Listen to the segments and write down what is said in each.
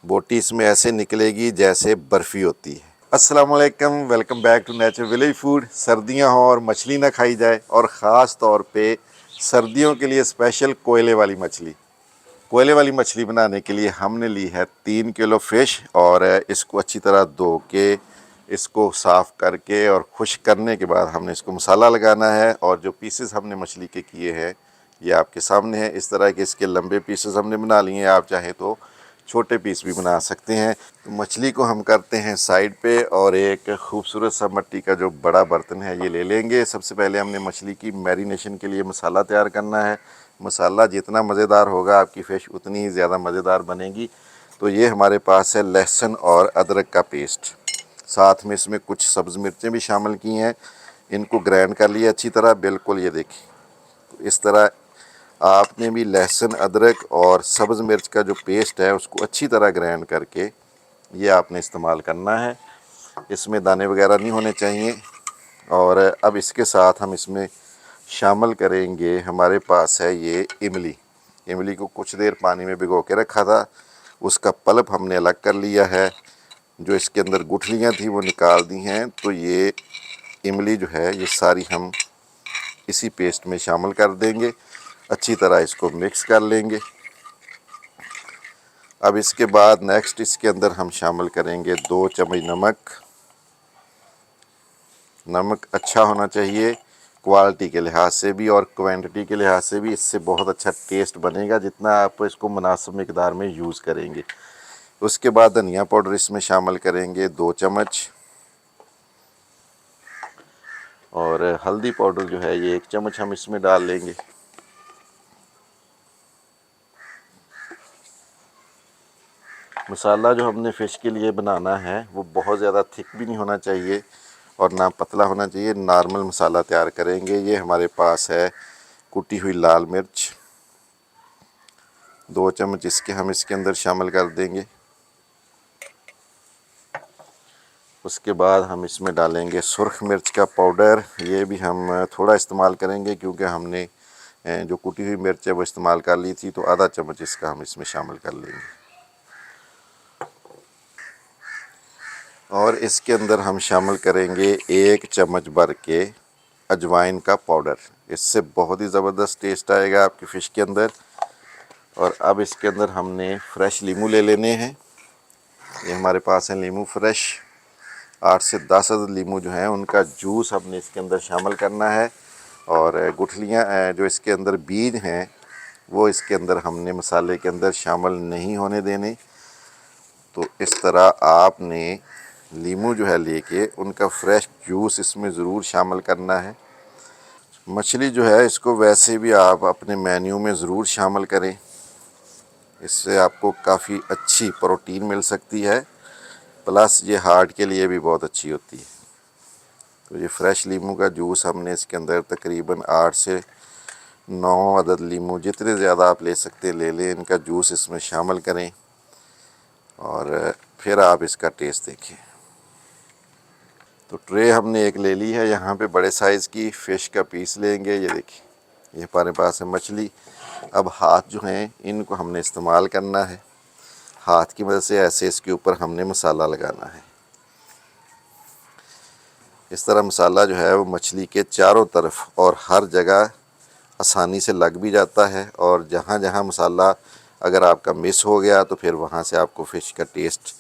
बोटी इसमें ऐसे निकलेगी जैसे बर्फ़ी होती है। अस्सलाम वालेकुम, welcome back to nature village food. सर्दियां हों और मछली ना खाई जाए, और ख़ास तौर पे सर्दियों के लिए स्पेशल कोयले वाली मछली। कोयले वाली मछली बनाने के लिए हमने ली है 3 किलो फ़िश, और इसको अच्छी तरह धो के, इसको साफ़ करके और खुश्क करने के बाद हमने इसको मसाला लगाना है। और जो पीसेस हमने मछली के किए हैं ये आपके सामने है। इस तरह के इसके लंबे पीसेस हमने बना लिए हैं, आप चाहे तो छोटे पीस भी बना सकते हैं। तो मछली को हम करते हैं साइड पे, और एक खूबसूरत सा मिट्टी का जो बड़ा बर्तन है ये ले लेंगे। सबसे पहले हमने मछली की मैरिनेशन के लिए मसाला तैयार करना है। मसाला जितना मज़ेदार होगा आपकी फ़िश उतनी ही ज़्यादा मज़ेदार बनेगी। तो ये हमारे पास है लहसुन और अदरक का पेस्ट, साथ में इसमें कुछ सब्ज़ मिर्चें भी शामिल की हैं। इनको ग्राइंड कर लिया अच्छी तरह, बिल्कुल ये देखिए। तो इस तरह आपने भी लहसुन, अदरक और सब्ज़ मिर्च का जो पेस्ट है उसको अच्छी तरह ग्राइंड करके ये आपने इस्तेमाल करना है। इसमें दाने वगैरह नहीं होने चाहिए। और अब इसके साथ हम इसमें शामिल करेंगे, हमारे पास है ये इमली। इमली को कुछ देर पानी में भिगो के रखा था, उसका पल्प हमने अलग कर लिया है। जो इसके अंदर गुठलियाँ थी वो निकाल दी हैं। तो ये इमली जो है ये सारी हम इसी पेस्ट में शामिल कर देंगे। अच्छी तरह इसको मिक्स कर लेंगे। अब इसके बाद नेक्स्ट इसके अंदर हम शामिल करेंगे 2 चम्मच नमक। नमक अच्छा होना चाहिए क्वालिटी के लिहाज से भी और क्वांटिटी के लिहाज से भी। इससे बहुत अच्छा टेस्ट बनेगा जितना आप इसको मुनासिब मिकदार में यूज़ करेंगे। उसके बाद धनिया पाउडर इसमें शामिल करेंगे 2 चम्मच, और हल्दी पाउडर जो है ये 1 चम्मच हम इसमें डाल लेंगे। मसाला जो हमने फ़िश के लिए बनाना है वो बहुत ज़्यादा थिक भी नहीं होना चाहिए और ना पतला होना चाहिए, नॉर्मल मसाला तैयार करेंगे। ये हमारे पास है कुटी हुई लाल मिर्च, 2 चम्मच इसके हम इसके अंदर शामिल कर देंगे। उसके बाद हम इसमें डालेंगे सुर्ख मिर्च का पाउडर। ये भी हम थोड़ा इस्तेमाल करेंगे क्योंकि हमने जो कुटी हुई मिर्च है वो इस्तेमाल कर ली थी, तो आधा चम्मच इसका हम इसमें शामिल कर लेंगे। और इसके अंदर हम शामिल करेंगे 1 चम्मच भर के अजवाइन का पाउडर। इससे बहुत ही ज़बरदस्त टेस्ट आएगा आपकी फ़िश के अंदर। और अब इसके अंदर हमने फ्रेश नींबू ले लेने हैं। ये हमारे पास है नींबू फ्रेश, 8 से 10 अदद नींबू जो हैं उनका जूस हमने इसके अंदर शामिल करना है। और गुठलियाँ जो इसके अंदर बीज हैं वो इसके अंदर हमने मसाले के अंदर शामिल नहीं होने देने। तो इस तरह आपने नींबू जो है लेके उनका फ्रेश जूस इसमें ज़रूर शामिल करना है। मछली जो है इसको वैसे भी आप अपने मेन्यू में ज़रूर शामिल करें, इससे आपको काफ़ी अच्छी प्रोटीन मिल सकती है, प्लस ये हार्ट के लिए भी बहुत अच्छी होती है। तो ये फ्रेश नींबू का जूस हमने इसके अंदर तकरीबन 8 से 9 अदद नींबू, जितने ज़्यादा आप ले सकते ले लें, इनका जूस इसमें शामिल करें और फिर आप इसका टेस्ट देखें। तो ट्रे हमने एक ले ली है, यहाँ पे बड़े साइज़ की फ़िश का पीस लेंगे। ये देखिए ये हमारे पास है मछली। अब हाथ जो हैं इनको हमने इस्तेमाल करना है, हाथ की मदद से ऐसे इसके ऊपर हमने मसाला लगाना है। इस तरह मसाला जो है वो मछली के चारों तरफ और हर जगह आसानी से लग भी जाता है। और जहाँ जहाँ मसाला अगर आपका मिस हो गया तो फिर वहाँ से आपको फ़िश का टेस्ट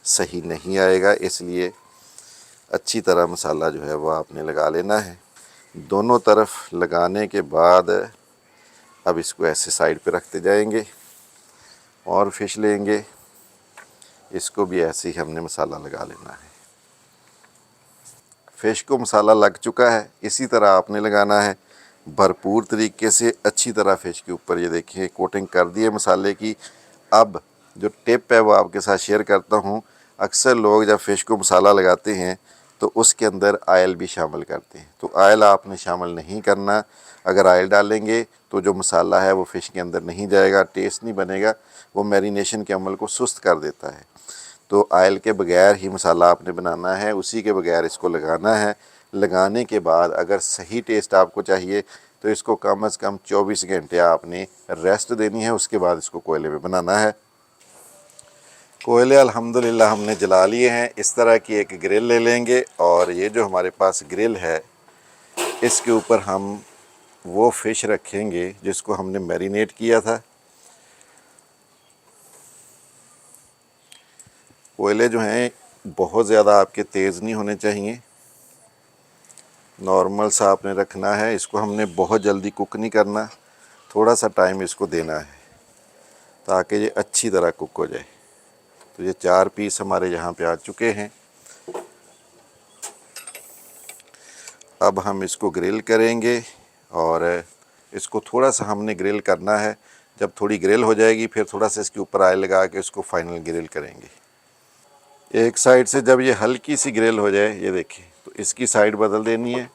सही नहीं आएगा। इसलिए अच्छी तरह मसाला जो है वो आपने लगा लेना है। दोनों तरफ लगाने के बाद अब इसको ऐसे साइड पे रखते जाएंगे और फ़िश लेंगे, इसको भी ऐसे ही हमने मसाला लगा लेना है। फ़िश को मसाला लग चुका है, इसी तरह आपने लगाना है भरपूर तरीके से अच्छी तरह फ़िश के ऊपर। ये देखिए कोटिंग कर दी है मसाले की। अब जो टिप है वो आपके साथ शेयर करता हूँ। अक्सर लोग जब फ़िश को मसाला लगाते हैं तो उसके अंदर आयल भी शामिल करते हैं, तो आयल आपने शामिल नहीं करना। अगर आयल डालेंगे तो जो मसाला है वो फ़िश के अंदर नहीं जाएगा, टेस्ट नहीं बनेगा, वो मैरिनेशन के अमल को सुस्त कर देता है। तो आयल के बगैर ही मसाला आपने बनाना है, उसी के बगैर इसको लगाना है। लगाने के बाद अगर सही टेस्ट आपको चाहिए तो इसको कम से कम 24 घंटे आपने रेस्ट देनी है, उसके बाद इसको कोयले में बनाना है। कोयले अल्हम्दुलिल्लाह हमने जला लिए हैं। इस तरह की एक ग्रिल ले लेंगे और ये जो हमारे पास ग्रिल है इसके ऊपर हम वो फ़िश रखेंगे जिसको हमने मैरिनेट किया था। कोयले जो हैं बहुत ज़्यादा आपके तेज़ नहीं होने चाहिए, नॉर्मल सा आपने रखना है। इसको हमने बहुत जल्दी कुक नहीं करना, थोड़ा सा टाइम इसको देना है ताकि ये अच्छी तरह कुक हो जाए। तो ये 4 पीस हमारे यहाँ पे आ चुके हैं। अब हम इसको ग्रिल करेंगे और इसको थोड़ा सा हमने ग्रिल करना है। जब थोड़ी ग्रिल हो जाएगी फिर थोड़ा सा इसके ऊपर ऑयल लगा के इसको फाइनल ग्रिल करेंगे। एक साइड से जब ये हल्की सी ग्रिल हो जाए, ये देखिए, तो इसकी साइड बदल देनी है।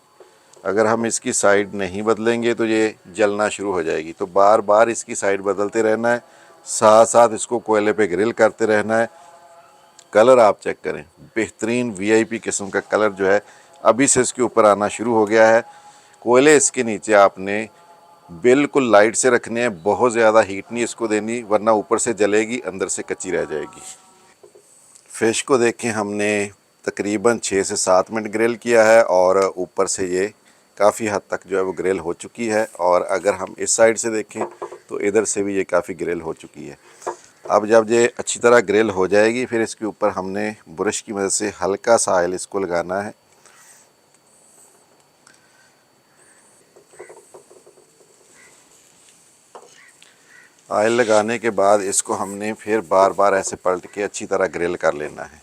अगर हम इसकी साइड नहीं बदलेंगे तो ये जलना शुरू हो जाएगी। तो बार बार इसकी साइड बदलते रहना है, साथ साथ इसको कोयले पे ग्रिल करते रहना है। कलर आप चेक करें, बेहतरीन वीआईपी किस्म का कलर जो है अभी से इसके ऊपर आना शुरू हो गया है। कोयले इसके नीचे आपने बिल्कुल लाइट से रखने हैं, बहुत ज़्यादा हीट नहीं इसको देनी वरना ऊपर से जलेगी, अंदर से कच्ची रह जाएगी। फ़िश को देखें, हमने तकरीबन 6 से 7 मिनट ग्रिल किया है और ऊपर से ये काफ़ी हद तक जो है वो ग्रिल हो चुकी है। और अगर हम इस साइड से देखें तो इधर से भी ये काफ़ी ग्रिल हो चुकी है। अब जब ये अच्छी तरह ग्रिल हो जाएगी फिर इसके ऊपर हमने ब्रश की मदद से हल्का सा ऑयल इसको लगाना है। ऑयल लगाने के बाद इसको हमने फिर बार बार ऐसे पलट के अच्छी तरह ग्रिल कर लेना है।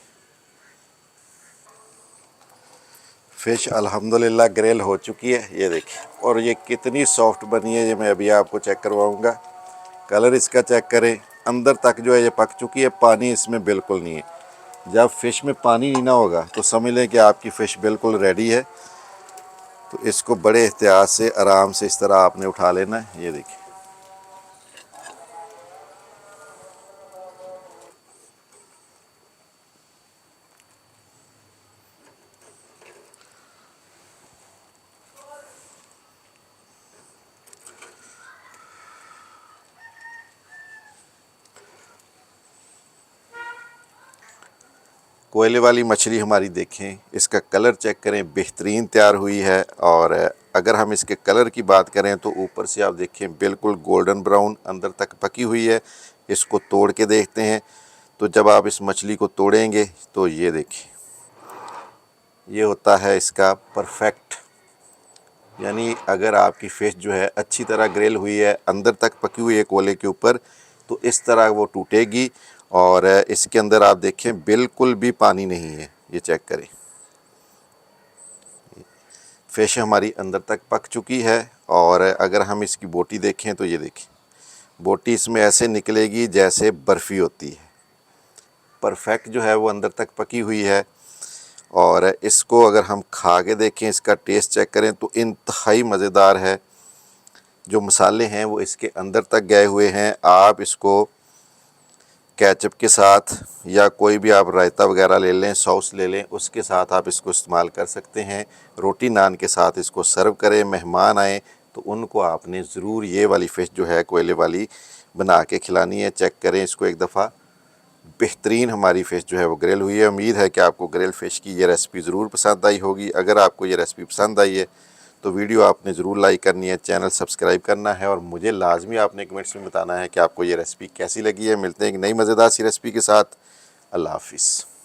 फ़िश अल्हम्दुलिल्लाह ग्रिल हो चुकी है, ये देखिए, और ये कितनी सॉफ्ट बनी है ये मैं अभी आपको चेक करवाऊंगा। कलर इसका चेक करें, अंदर तक जो है ये पक चुकी है, पानी इसमें बिल्कुल नहीं है। जब फ़िश में पानी नहीं ना होगा तो समझ लें कि आपकी फ़िश बिल्कुल रेडी है। तो इसको बड़े एहतियात से आराम से इस तरह आपने उठा लेना है। ये देखिए, कोयले वाली मछली हमारी देखें, इसका कलर चेक करें, बेहतरीन तैयार हुई है। और अगर हम इसके कलर की बात करें तो ऊपर से आप देखें बिल्कुल गोल्डन ब्राउन अंदर तक पकी हुई है। इसको तोड़ के देखते हैं। तो जब आप इस मछली को तोड़ेंगे तो ये देखिए, ये होता है इसका परफेक्ट। यानी अगर आपकी फ़िश जो है अच्छी तरह ग्रिल हुई है, अंदर तक पकी हुई है कोयले के ऊपर, तो इस तरह वो टूटेगी। और इसके अंदर आप देखें बिल्कुल भी पानी नहीं है, ये चेक करें। फ़िश हमारी अंदर तक पक चुकी है। और अगर हम इसकी बोटी देखें तो ये देखें, बोटी इसमें ऐसे निकलेगी जैसे बर्फ़ी होती है। परफेक्ट जो है वो अंदर तक पकी हुई है। और इसको अगर हम खा के देखें, इसका टेस्ट चेक करें तो इंतहाई मज़ेदार है। जो मसाले हैं वो इसके अंदर तक गए हुए हैं। आप इसको केचप के साथ या कोई भी आप रायता वगैरह ले लें, सॉस ले लें, उसके साथ आप इसको इस्तेमाल कर सकते हैं। रोटी नान के साथ इसको सर्व करें। मेहमान आए तो उनको आपने ज़रूर ये वाली फ़िश जो है कोयले वाली बना के खिलानी है। चेक करें इसको एक दफ़ा, बेहतरीन हमारी फ़िश जो है वो ग्रिल हुई है। उम्मीद है कि आपको ग्रिल फ़िश की ये रेसिपी ज़रूर पसंद आई होगी। अगर आपको ये रेसिपी पसंद आई है तो वीडियो आपने ज़रूर लाइक करनी है, चैनल सब्सक्राइब करना है और मुझे लाजमी आपने कमेंट्स में बताना है कि आपको ये रेसिपी कैसी लगी है। मिलते हैं एक नई मज़ेदार सी रेसिपी के साथ। अल्लाह हाफ़िज़।